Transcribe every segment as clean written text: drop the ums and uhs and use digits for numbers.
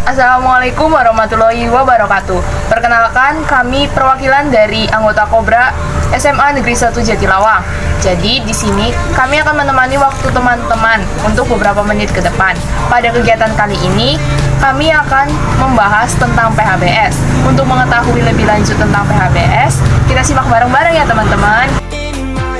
Assalamualaikum warahmatullahi wabarakatuh. Perkenalkan, kami perwakilan dari anggota Kobra SMA Negeri 1 Jatilawang. Jadi di sini kami akan menemani waktu teman-teman untuk beberapa menit ke depan. Pada kegiatan kali ini, kami akan membahas tentang PHBS. Untuk mengetahui lebih lanjut tentang PHBS, kita simak bareng-bareng ya teman-teman.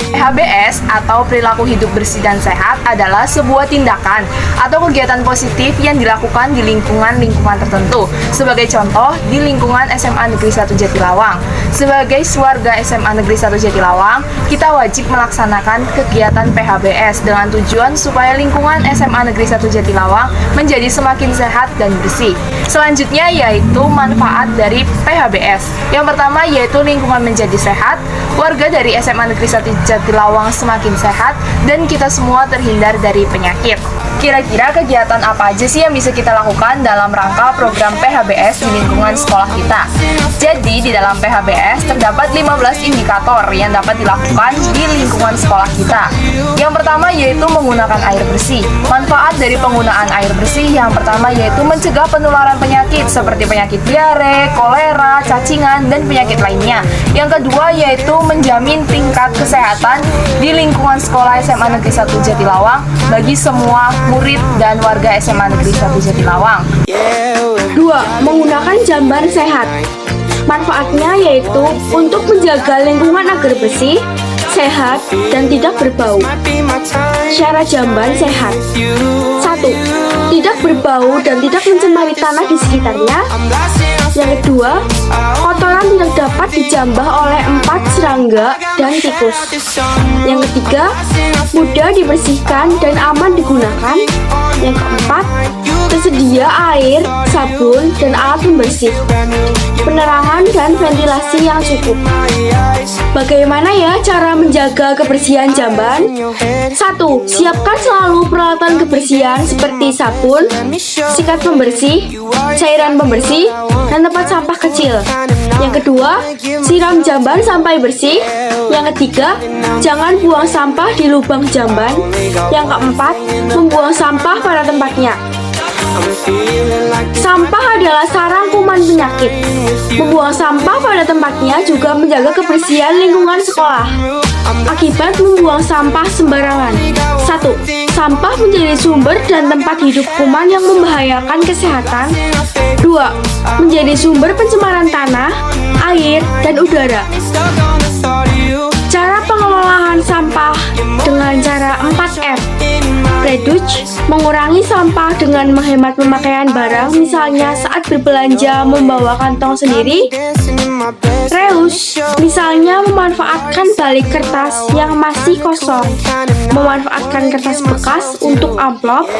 PHBS atau perilaku hidup bersih dan sehat adalah sebuah tindakan atau kegiatan positif yang dilakukan di lingkungan tertentu. Sebagai contoh, di lingkungan SMA Negeri 1 Jatilawang. Sebagai warga SMA Negeri 1 Jatilawang, kita wajib melaksanakan kegiatan PHBS dengan tujuan supaya lingkungan SMA Negeri 1 Jatilawang menjadi semakin sehat dan bersih. Selanjutnya yaitu manfaat dari PHBS. Yang pertama yaitu lingkungan menjadi sehat, warga dari SMA Negeri 1 Jatilawang semakin sehat, dan kita semua terhindar dari penyakit. Kira-kira kegiatan apa aja sih yang bisa kita lakukan dalam rangka program PHBS di lingkungan sekolah kita? Jadi, di dalam PHBS terdapat 15 indikator yang dapat dilakukan di lingkungan sekolah kita. Yang pertama yaitu menggunakan air bersih. Manfaat dari penggunaan air bersih yang pertama yaitu mencegah penularan penyakit seperti penyakit diare, kolera, cacingan, dan penyakit lainnya. Yang kedua yaitu menjamin tingkat kesehatan di lingkungan sekolah SMA Negeri 1 Jatilawang bagi semua murid dan warga SMA Negeri 1 Jatilawang. 2. Menggunakan jamban sehat. Manfaatnya yaitu untuk menjaga lingkungan agar bersih, sehat, dan tidak berbau. Syarat jamban sehat: 1. Tidak berbau dan tidak mencemari tanah di sekitarnya. Yang kedua, kotoran tidak dapat dijambah oleh empat, serangga, dan tikus. Yang ketiga, mudah dibersihkan dan aman digunakan. Yang keempat, tersedia air, sabun, dan alat pembersih, penerangan dan ventilasi yang cukup. Bagaimana ya cara menjaga kebersihan jamban? 1. Siapkan selalu peralatan kebersihan seperti sabun, sikat pembersih, cairan pembersih, dan tempat sampah kecil. Yang kedua, siram jamban sampai bersih. Yang ketiga, jangan buang sampah di lubang jamban. Yang keempat, membuang sampah pada tempatnya. Sampah adalah sarang kuman penyakit. Membuang sampah pada tempatnya juga menjaga kebersihan lingkungan sekolah. Akibat membuang sampah sembarangan: 1. Sampah menjadi sumber dan tempat hidup kuman yang membahayakan kesehatan. 2. Menjadi sumber pencemaran tanah, air, dan udara. Cara pengelolaan sampah dengan cara 4R. Reduce, mengurangi sampah dengan menghemat pemakaian barang, misalnya saat berbelanja membawa kantong sendiri. Reuse, misalnya memanfaatkan balik kertas yang masih kosong, memanfaatkan kertas bekas untuk amplop.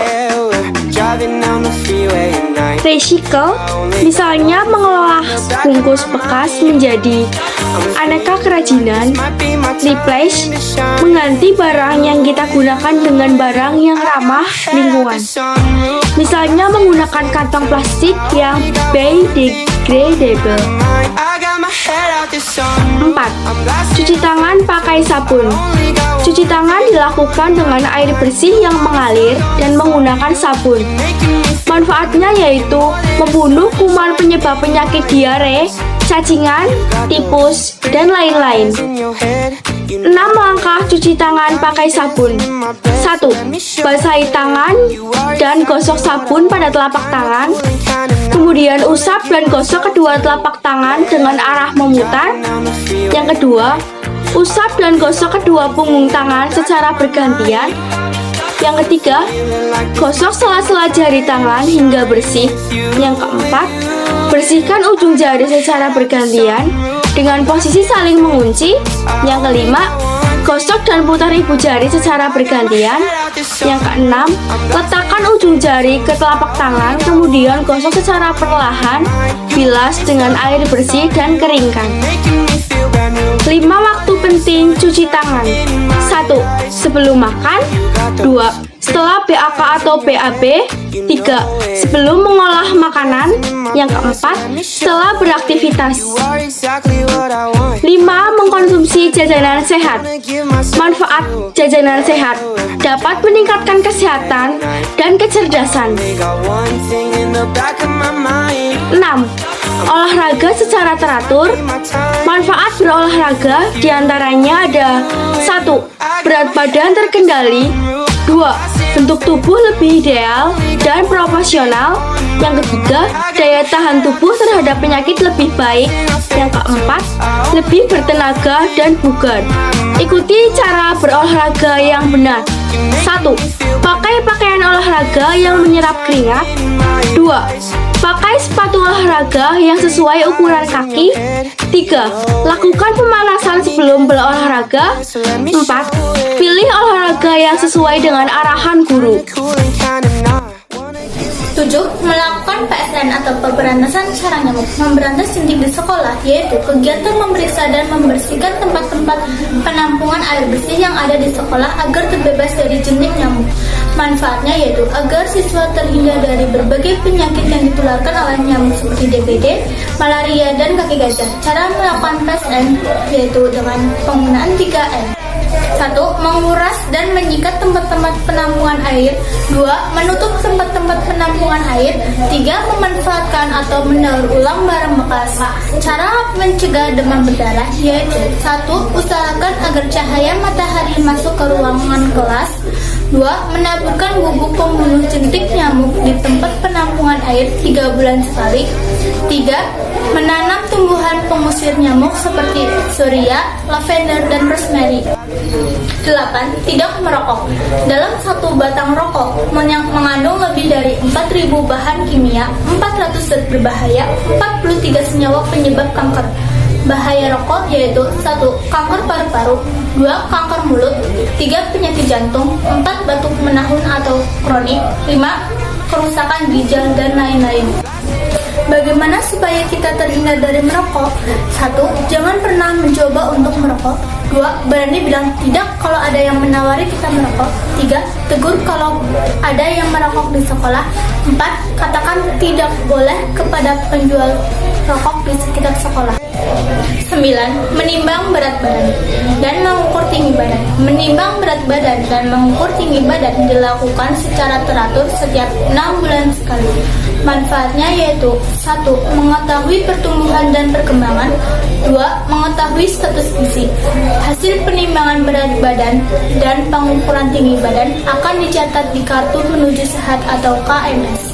Recycle, misalnya mengolah bungkus bekas menjadi aneka kerajinan. Replace, mengganti barang yang kita gunakan dengan barang yang ramah lingkungan, misalnya menggunakan kantong plastik yang biodegradable. 4. Cuci tangan pakai sabun. Cuci tangan dilakukan dengan air bersih yang mengalir dan menggunakan sabun. Manfaatnya yaitu membunuh kuman penyebab penyakit diare, cacingan, tipus, dan lain-lain. 6 langkah cuci tangan pakai sabun. 1. Basahi tangan dan gosok sabun pada telapak tangan. Kemudian usap dan gosok kedua telapak tangan dengan arah memutar. Yang kedua, usap dan gosok kedua punggung tangan secara bergantian. Yang ketiga, gosok sela-sela jari tangan hingga bersih. Yang keempat, bersihkan ujung jari secara bergantian dengan posisi saling mengunci. Yang kelima, gosok dan putar ibu jari secara bergantian. Yang keenam, letakkan ujung jari ke telapak tangan, kemudian gosok secara perlahan, bilas dengan air bersih dan keringkan. 5 waktu penting cuci tangan. 1. Sebelum makan. 2. setelah BAK atau BAB. 3. Sebelum mengolah makanan. Yang keempat, setelah beraktivitas. 5. Mengkonsumsi jajanan sehat. Manfaat jajanan sehat dapat meningkatkan kesehatan dan kecerdasan. 6. Olahraga secara teratur. Manfaat berolahraga diantaranya ada: 1. Berat badan terkendali. 2. Bentuk tubuh lebih ideal dan proporsional. Yang ketiga, daya tahan tubuh terhadap penyakit lebih baik. Yang keempat, lebih bertenaga dan bugar. Ikuti cara berolahraga yang benar. 1. Pakai pakaian olahraga yang menyerap keringat. 2. Pakai sepatu olahraga yang sesuai ukuran kaki. 3. Lakukan pemanasan sebelum berolahraga. 4. Pilih olahraga yang sesuai dengan arahan guru. 7. Melakukan PSN atau pemberantasan sarang nyamuk. Memberantas jentik di sekolah yaitu kegiatan memeriksa dan membersihkan tempat-tempat penampungan air bersih yang ada di sekolah agar terbebas dari jentik nyamuk. Manfaatnya yaitu agar siswa terhindar dari berbagai penyakit yang ditularkan oleh nyamuk seperti DBD, malaria, dan kaki gajah. Cara melakukan PSN yaitu dengan penggunaan 3M. 1. Menguras dan menyikat tempat-tempat penampungan air. 2. Menutup tempat-tempat penampungan air. 3. Memanfaatkan atau mendaur ulang barang bekas. Cara mencegah demam berdarah yaitu: 1. Usahakan agar cahaya matahari masuk ke ruangan kelas. 2. Menaburkan bubuk pembunuh jentik nyamuk di tempat penampungan air 3 bulan sekali. 3. Menanam tumbuhan pengusir nyamuk seperti surya, lavender, dan rosemary. 8. Tidak merokok. Dalam satu batang rokok mengandung lebih dari 4.000 bahan kimia, 400 zat berbahaya, 43 senyawa penyebab kanker. Bahaya rokok yaitu: 1. Kanker paru-paru. 2. Kanker mulut. 3. Penyakit jantung. 4. Batuk menahun atau kronik. 5. Kerusakan ginjal dan lain-lain. Bagaimana supaya kita terhindar dari merokok? 1. Jangan pernah mencoba untuk merokok. 2. Berani bilang tidak kalau ada yang menawari kita merokok. 3. Tegur kalau ada yang merokok di sekolah. 4. Katakan tidak boleh kepada penjual rokok di sekitar sekolah. 9. Menimbang berat badan dan mengukur tinggi badan. Menimbang berat badan dan mengukur tinggi badan dilakukan secara teratur setiap 6 bulan sekali. Manfaatnya yaitu: 1. Mengetahui pertumbuhan dan perkembangan. 2. Mengetahui status gizi. Hasil penimbangan berat badan dan pengukuran tinggi badan akan dicatat di kartu menuju sehat atau KMS.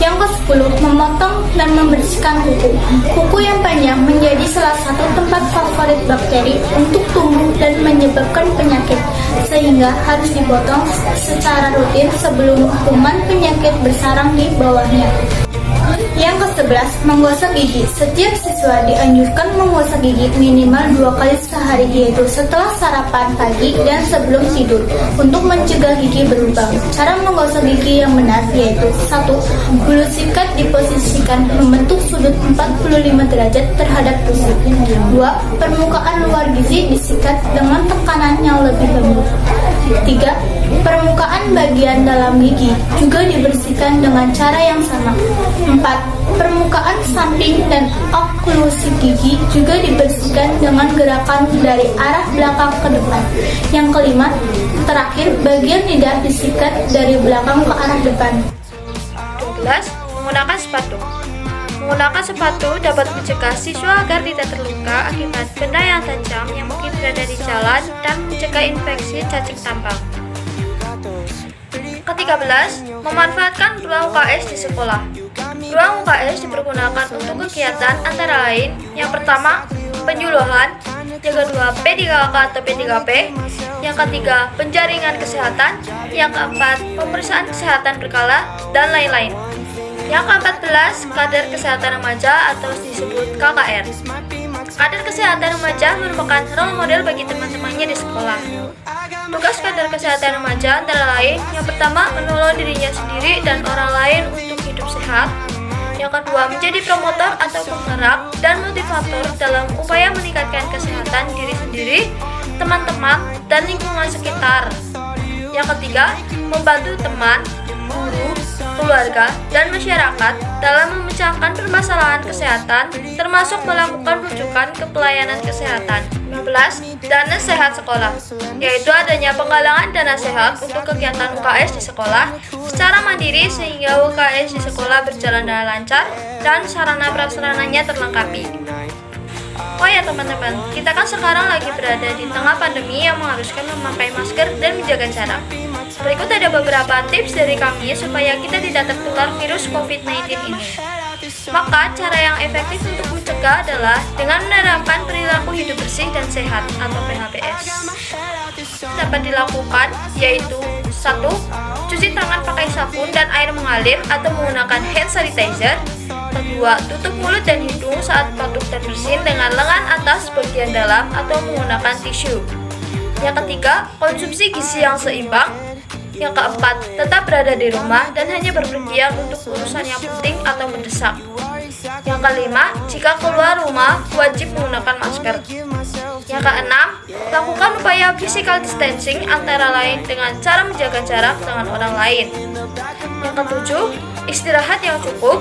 Yang ke-10. Memotong dan membersihkan kuku. Kuku yang panjang menjadi salah satu tempat favorit bakteri untuk tumbuh dan menyebabkan penyakit, sehingga harus dipotong secara rutin sebelum kuman penyakit bersarang di bawahnya. Yang ke-11. Menggosok gigi. Setiap siswa dianjurkan menggosok gigi minimal 2 kali sehari, yaitu setelah sarapan pagi dan sebelum tidur, untuk mencegah gigi berlubang. Cara menggosok gigi yang benar yaitu: 1. Bulu sikat diposisikan membentuk sudut 45 derajat terhadap gusi. 2. Permukaan luar gizi disikat dengan tekanan yang lebih lembut. 3. Permukaan bagian dalam gigi juga dibersihkan dengan cara yang sama. 4. Permukaan samping dan oklusi gigi juga dibersihkan dengan gerakan dari arah belakang ke depan. Yang kelima, terakhir, bagian lidah disikat dari belakang ke arah depan. 12. Menggunakan sepatu. Menggunakan sepatu dapat mencegah siswa agar tidak terluka akibat benda yang tajam yang mungkin berada di jalan dan mencegah infeksi cacing tambang. Ke-13. Memanfaatkan ruang UKS di sekolah. Ruang UKS dipergunakan untuk kegiatan antara lain: yang pertama, penyuluhan; yang kedua, P3K atau P3P; yang ketiga, penjaringan kesehatan; yang keempat, pemeriksaan kesehatan berkala, dan lain-lain. Yang ke-14, kader kesehatan remaja atau disebut KKR. Kader kesehatan remaja merupakan role model bagi teman-temannya di sekolah. Tugas kader kesehatan remaja antara lain: yang pertama, menolong dirinya sendiri dan orang lain untuk hidup sehat; yang kedua, menjadi promotor atau penggerak dan motivator dalam upaya meningkatkan kesehatan diri sendiri, teman-teman, dan lingkungan sekitar; Yang ketiga, membantu teman, guru, keluarga, dan masyarakat dalam memecahkan permasalahan kesehatan, termasuk melakukan rujukan ke pelayanan kesehatan. 15. Dana sehat sekolah, yaitu adanya penggalangan dana sehat untuk kegiatan UKS di sekolah secara mandiri sehingga UKS di sekolah berjalan dengan lancar dan sarana prasarananya terlengkapi. Oh ya teman-teman, kita kan sekarang lagi berada di tengah pandemi yang mengharuskan memakai masker dan menjaga jarak. Berikut ada beberapa tips dari kami supaya kita tidak tertular virus COVID-19 ini. Maka, cara yang efektif untuk mencegah adalah dengan menerapkan perilaku hidup bersih dan sehat atau PHBS. Dapat dilakukan yaitu 1. Cuci tangan pakai sabun dan air mengalir atau menggunakan hand sanitizer. 2. Tutup mulut dan hidung saat batuk dan bersin dengan lengan atas bagian dalam atau menggunakan tisu. Yang ketiga, konsumsi gizi yang seimbang. Yang keempat, tetap berada di rumah dan hanya berpergian untuk urusan yang penting atau mendesak. Yang kelima, jika keluar rumah, wajib menggunakan masker. Yang keenam, lakukan upaya physical distancing antara lain dengan cara menjaga jarak dengan orang lain. Yang ketujuh, istirahat yang cukup.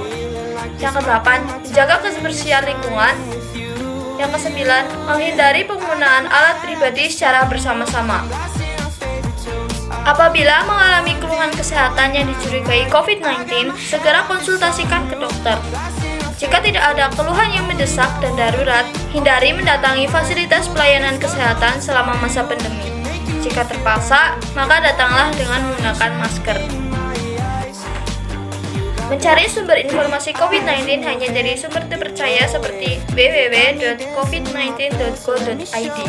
Yang kedelapan, menjaga kebersihan lingkungan. Yang kesembilan, menghindari penggunaan alat pribadi secara bersama-sama. Apabila mengalami keluhan kesehatan yang dicurigai COVID-19, segera konsultasikan ke dokter. Jika tidak ada keluhan yang mendesak dan darurat, hindari mendatangi fasilitas pelayanan kesehatan selama masa pandemi. Jika terpaksa, maka datanglah dengan menggunakan masker. Mencari sumber informasi COVID-19 hanya dari sumber terpercaya seperti www.covid19.go.id.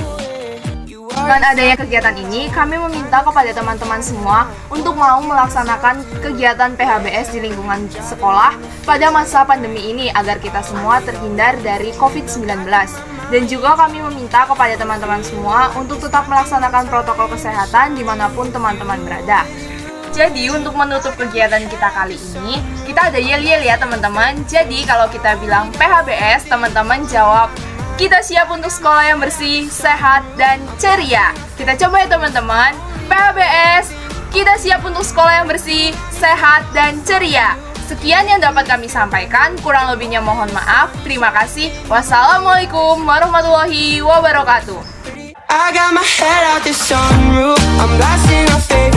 Dengan adanya kegiatan ini, kami meminta kepada teman-teman semua untuk mau melaksanakan kegiatan PHBS di lingkungan sekolah pada masa pandemi ini agar kita semua terhindar dari COVID-19. Dan juga kami meminta kepada teman-teman semua untuk tetap melaksanakan protokol kesehatan dimanapun teman-teman berada. Jadi untuk menutup kegiatan kita kali ini, kita ada yel-yel ya teman-teman. Jadi kalau kita bilang PHBS, teman-teman jawab, kita siap untuk sekolah yang bersih, sehat, dan ceria. Kita coba ya teman-teman. PHBS, kita siap untuk sekolah yang bersih, sehat, dan ceria. Sekian yang dapat kami sampaikan. Kurang lebihnya mohon maaf. Terima kasih. Wassalamualaikum warahmatullahi wabarakatuh. I got my head out the sunroof. I'm blasting our favorite